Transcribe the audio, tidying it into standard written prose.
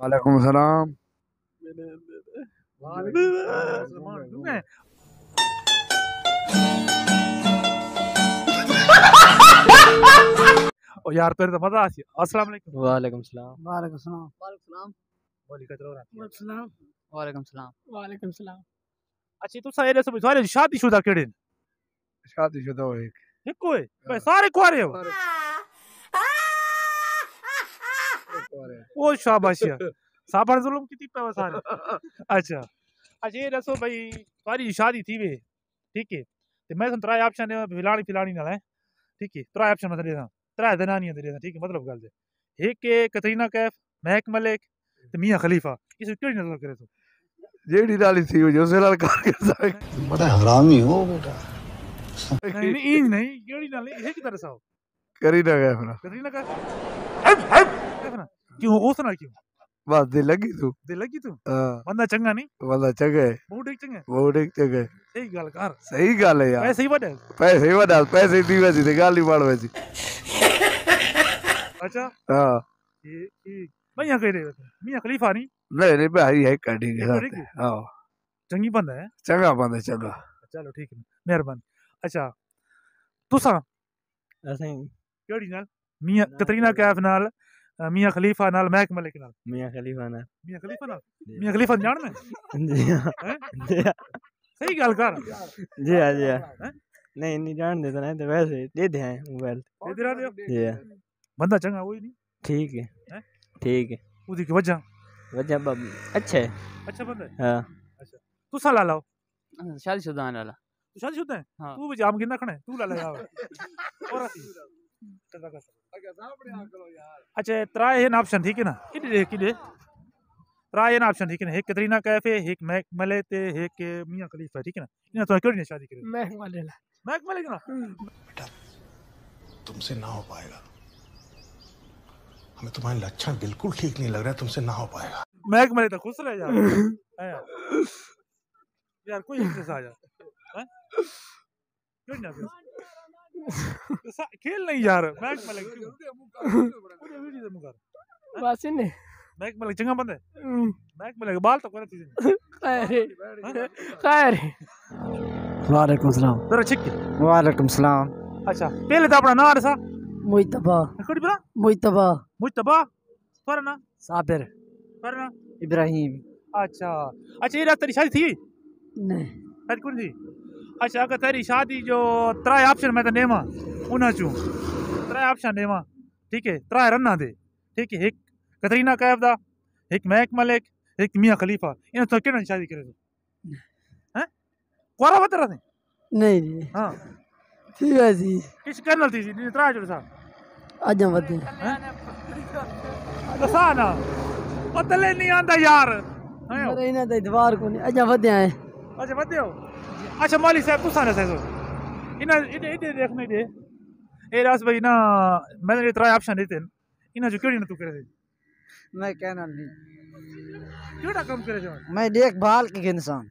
वालेकुम सलाम। ओ यार तेरे तो मजा आसी। अस्सलाम वालेकुम। वालेकुम सलाम। वालेकुम सलाम। वालेकुम सलाम। वालेकुम सलाम। वालेकुम सलाम। वालेकुम सलाम। अच्छा तू सारे सब सारे शादीशुदा केड़े ने? शादीशुदा हो एक एक कोई भाई सारे कुआरे हो। ओ शाबाशिया साबर जुल्म किती पे सारे। अच्छा अच्छा ये दसो भाई तुम्हारी शादी थी वे ठीक है ते मैं तुम त्रै ऑप्शन फिलानी फिलानी ना है ठीक है त्रै ऑप्शन मतलब देना त्रै जनानियां दे देना ठीक है मतलब गल दे एक है कतरीना कैफ महक मलिक ते मियां खलीफा इस केड़ी नजर करे तो जेड़ी नाली थी हो जो से नाल कर के सारे बड़ा हरामी हो बेटा। नहीं नहीं इन नहीं केड़ी नाल है की तरह साओ करी ना गया फिर कतरीना कैफ ना क्यों उस ना क्यों बस दे लगी तू दे लगी तू हां बंदा चंगा नहीं वाला जगह बहुत ठीक चंगा बहुत एक जगह सही गल कर सही गल है यार पैसे ही वडे पैसे वडा पैसे दी वैसी ते गाली मार वैसी अच्छा हां ठीक मियां केड़े मियां खलीफा नहीं नहीं भाई है कड़ी के एक साथ हां चंगी बंदा है चंगा बंदा चंगा चलो ठीक है मेहरबानी अच्छा तुसा असें केड़ी नाल मियां कतरीना कैफ नाल मियां खलीफा नाल महक मलिक नाल मियां खलीफा ना मियां खलीफा जान में जी हाँ हैं जी हाँ सही गल कर जी हाँ जी हाँ हैं नहीं नहीं जान देता नहीं तो वैसे दे दे हैं मोबाइल दे दे दियो जी हाँ बंदा चंगा वही नहीं ठीक है हैं ठीक है उदी की वजह वजह अच्छा है अच्छा बंदा है हाँ अच्छा तू सा ला लाओ शादीशुदा वाला। तू शादीशुदा है हाँ। तू भी जाम कितना खड़ा है तू ला ले यार और आसी चंगा कर अच्छा त्राय है ना ऑप्शन ठीक है ना किदे त्राय है ना ऑप्शन ठीक है ना एक कतरीना कैफ है एक महक मलिक ते एक मियां खलीफा ठीक है ना इन्हें तो केड़ी ने शादी करी मैं वाले ला। महक मलिक ना बेटा तुमसे ना हो पाएगा। हमें तुम्हारे लक्षण बिल्कुल ठीक नहीं लग रहा है, तुमसे ना हो पाएगा। महक मलिक तो खुश रह यार है यार कोई इंटरेस्ट आ जा हैं क्यों ना खेल नहीं यार महक मलिक क्यों पूरे वीडियो से मुकर बस ने महक मलिक चंगा बंदा है महक मलिक बाल तो करे थी खैर खैर। वालेकुम सलाम। तेरा छिक वालेकुम सलाम। अच्छा पहले तो अपना नाम रसा मुइतबा। कोड़ी बरा मुइतबा। मुस्तफा पर ना साबिर। पर ना इब्राहिम। अच्छा अच्छा ये रात तेरी शादी थी नहीं शादी कौन थी अच्छा अगर तेरी शादी जो त्रै ऑप्शन मैं तो नेमा उन्हें चूं त्रै ऑप्शन नेमा ठीक है त्रै रन्ना दे ठीक है एक कतरीना कैफ दा एक महक मलिक एक मियां खलीफा इन्हें तो केना शादी करे तो हैं कोरा बता रहे नहीं नहीं हां ठीक है जी। किस करनल थी जी त्रै जो सा आज हम बदे दसा ना पतले नहीं आंदा यार हैं मेरे इन्हें तो इतवार को नहीं आज हम बदे आए। अच्छा बदे हो अच्छा मौली साहब तू साने सो इन्हें इधर इधर देखने दे ए रास भाई ना मैंने त्रै ऑप्शन देते इन्हें जो केड़ी ना तू करे मैं कहना नहीं केड़ा काम करे जो मैं देखभाल के इंसान